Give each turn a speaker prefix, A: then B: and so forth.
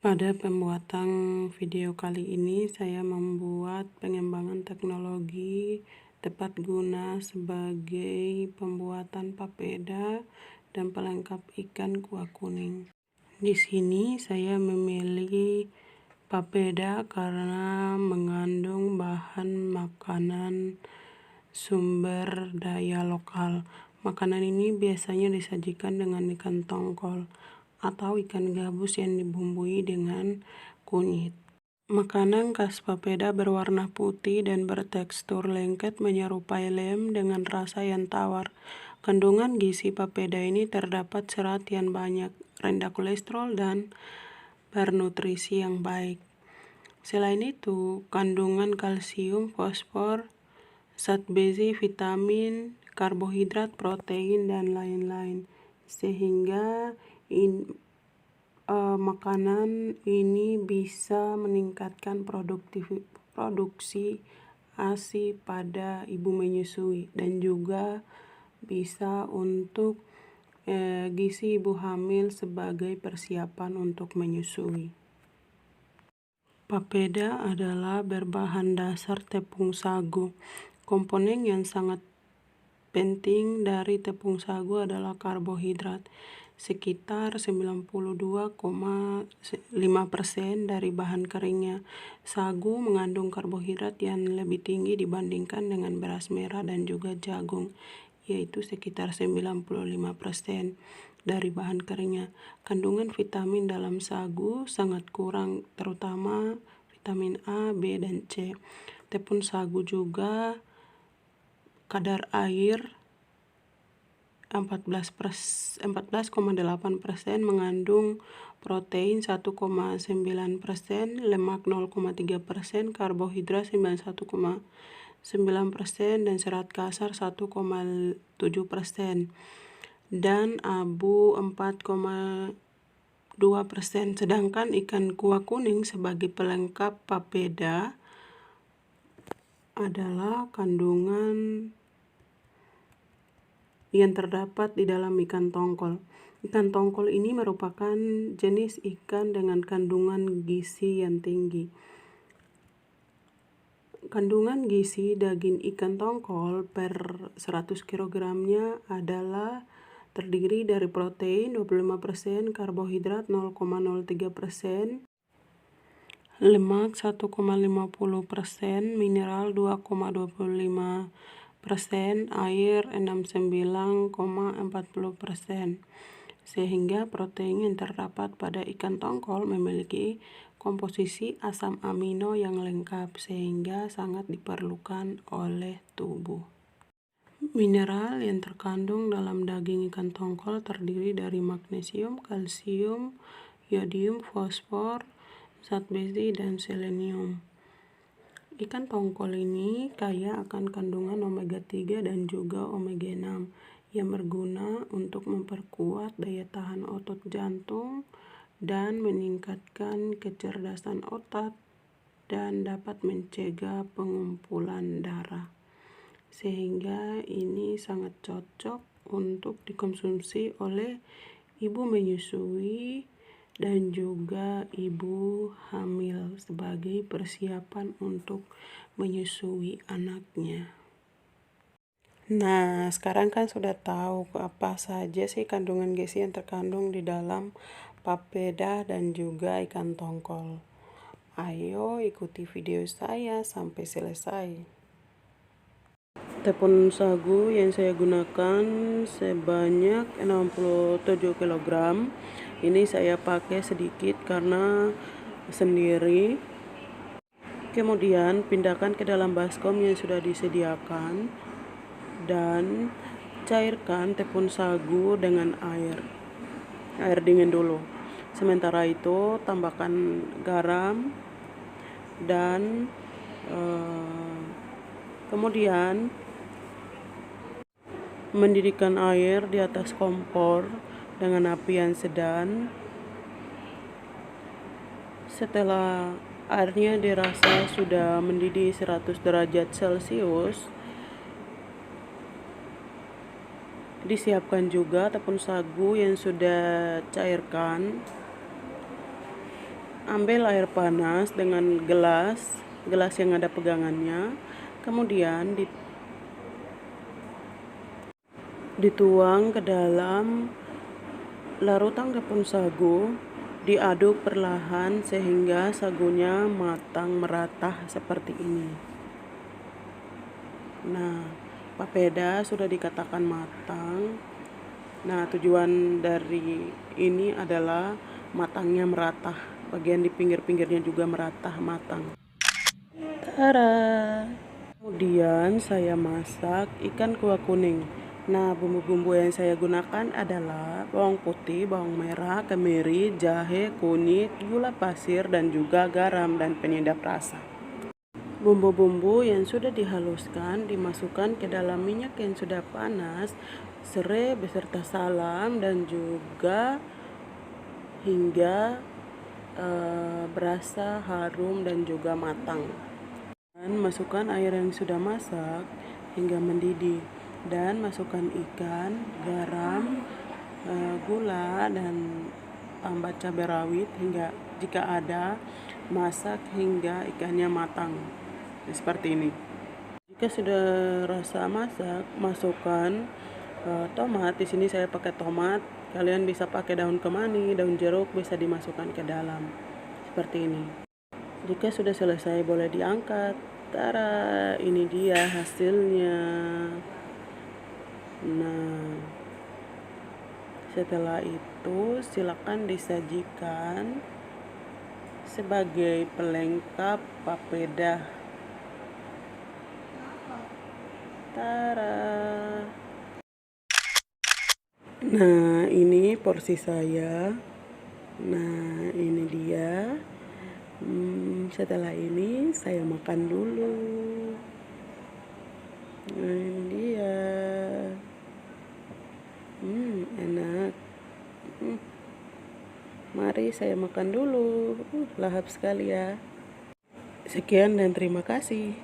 A: Pada pembuatan video kali ini, saya membuat pengembangan teknologi tepat guna sebagai pembuatan papeda dan pelengkap ikan kuah kuning. Di sini saya memilih papeda karena mengandung bahan makanan sumber daya lokal. Makanan ini biasanya disajikan dengan ikan tongkol atau ikan gabus yang dibumbui dengan kunyit. Makanan khas papeda berwarna putih dan bertekstur lengket menyerupai lem dengan rasa yang tawar. Kandungan gizi papeda ini terdapat serat yang banyak, rendah kolesterol, dan bernutrisi yang baik. Selain itu, kandungan kalsium, fosfor, zat besi, vitamin, karbohidrat, protein, dan lain-lain, sehingga makanan ini bisa meningkatkan produksi ASI pada ibu menyusui dan juga bisa untuk gizi ibu hamil sebagai persiapan untuk menyusui. Papeda adalah berbahan dasar tepung sagu. Komponen yang sangat penting dari tepung sagu adalah karbohidrat. Sekitar 92,5% dari bahan keringnya. Sagu mengandung karbohidrat yang lebih tinggi dibandingkan dengan beras merah dan juga jagung, yaitu sekitar 95% dari bahan keringnya. Kandungan vitamin dalam sagu sangat kurang, terutama vitamin A, B, dan C. Tepung sagu juga kadar air 14,8%, mengandung protein 1,9%, lemak 0,3%, karbohidrat 91,9%, dan serat kasar 1,7%, dan abu 4,2%. Sedangkan ikan kuah kuning sebagai pelengkap papeda adalah kandungan yang terdapat di dalam ikan tongkol. Ikan tongkol ini merupakan jenis ikan dengan kandungan gizi yang tinggi. Kandungan gizi daging ikan tongkol per 100 kg-nya adalah terdiri dari protein 25%, karbohidrat 0,03%, lemak 1,50%, mineral 2,25%, air 69,40%. Sehingga protein yang terdapat pada ikan tongkol memiliki komposisi asam amino yang lengkap, sehingga sangat diperlukan oleh tubuh. Mineral yang terkandung dalam daging ikan tongkol terdiri dari magnesium, kalsium, yodium, fosfor, zat besi, dan selenium. Ikan tongkol ini kaya akan kandungan omega 3 dan juga omega 6 yang berguna untuk memperkuat daya tahan otot jantung dan meningkatkan kecerdasan otak dan dapat mencegah pengumpulan darah. Sehingga ini sangat cocok untuk dikonsumsi oleh ibu menyusui dan juga ibu hamil sebagai persiapan untuk menyusui anaknya. Nah, sekarang kan sudah tahu apa saja sih kandungan gizi yang terkandung di dalam papeda dan juga ikan tongkol. Ayo ikuti video saya sampai selesai. Tepung sagu yang saya gunakan sebanyak 67 kg. Ini saya pakai sedikit karena sendiri. Kemudian pindahkan ke dalam baskom yang sudah disediakan dan cairkan tepung sagu dengan air dingin dulu. Sementara itu tambahkan garam dan kemudian mendidihkan air di atas kompor dengan api yang sedang. Setelah airnya dirasa sudah mendidih 100 derajat Celcius, disiapkan juga tepung sagu yang sudah cairkan. ambil air panas dengan gelas yang ada pegangannya, kemudian dituang ke dalam larutan tepung sagu, diaduk perlahan sehingga sagunya matang merata seperti ini. Nah, papeda sudah dikatakan matang. Nah, tujuan dari ini adalah matangnya merata. Bagian di pinggir-pinggirnya juga merata matang. Tara. Kemudian saya masak ikan kuah kuning. Nah, bumbu-bumbu yang saya gunakan adalah bawang putih, bawang merah, kemiri, jahe, kunyit, gula pasir, dan juga garam dan penyedap rasa. Bumbu-bumbu yang sudah dihaluskan dimasukkan ke dalam minyak yang sudah panas, serai beserta salam, dan juga hingga berasa harum dan juga matang. Dan masukkan air yang sudah masak hingga mendidih, dan masukkan ikan, garam, gula, dan tambah cabai rawit hingga jika ada, masak hingga ikannya matang seperti ini. Jika sudah rasa masak, masukkan tomat. Di sini saya pakai tomat. Kalian bisa pakai daun kemangi, daun jeruk bisa dimasukkan ke dalam seperti ini. Jika sudah selesai boleh diangkat. Tara, ini dia hasilnya. Nah, setelah itu silakan disajikan sebagai pelengkap papeda. Tara. Nah, ini porsi saya. Nah, ini dia. Setelah ini saya makan dulu. Nah, ini dia. Enak. Mari saya makan dulu. Lahap sekali ya. Sekian dan terima kasih.